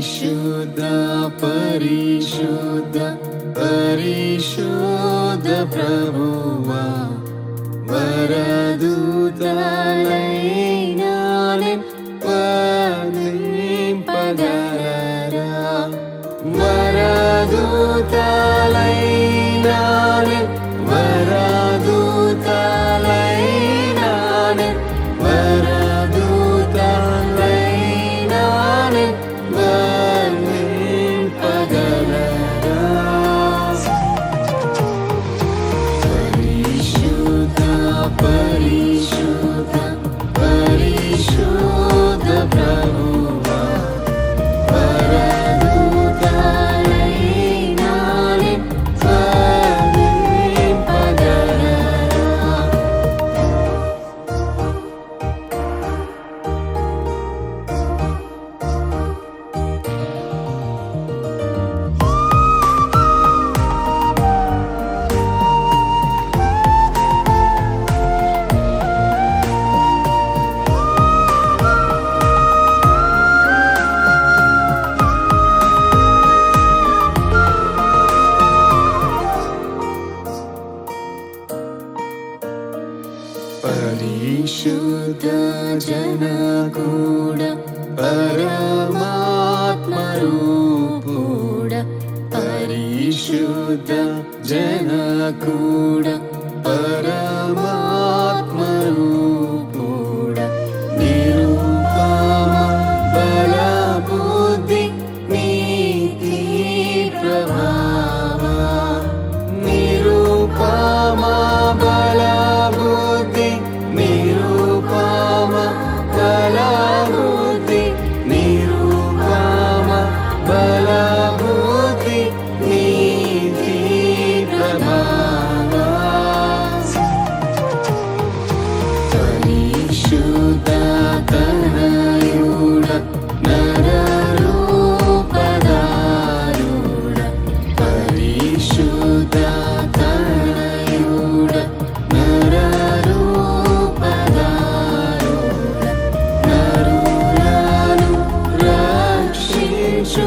పరిశుద్ధ పరిశుద్ధ ప్రభువా వరదూతలైనానే వర్ణింపగలరా వరదూతలైనానే వరదూతలైనానే వరదూతలైనానే వర్ణింపగలరా పరిశుద్ధ పరిశుద్ధ ప్రభువా వరదూతలైనానే వర్ణింపగలరా పరిశుద్ధ జనకూడ పరమాత్మరూపుడ పరిశుద్ధ జనకూడ పరమాత్మరూపుడ నిరూపమ బల బుద్ధి నీతి ప్రభావ నిరూపమ బల బుద్ధి నిరూపమ బల బుద్ధి నిరూపమ బల బుద్ధి నీతి ప్రభావ పరిశుద్ధ తనయుడ నరరూపధారుడ పరిశుద్ధ తనయుడ నరరూపధారుడ నరులను రక్షించు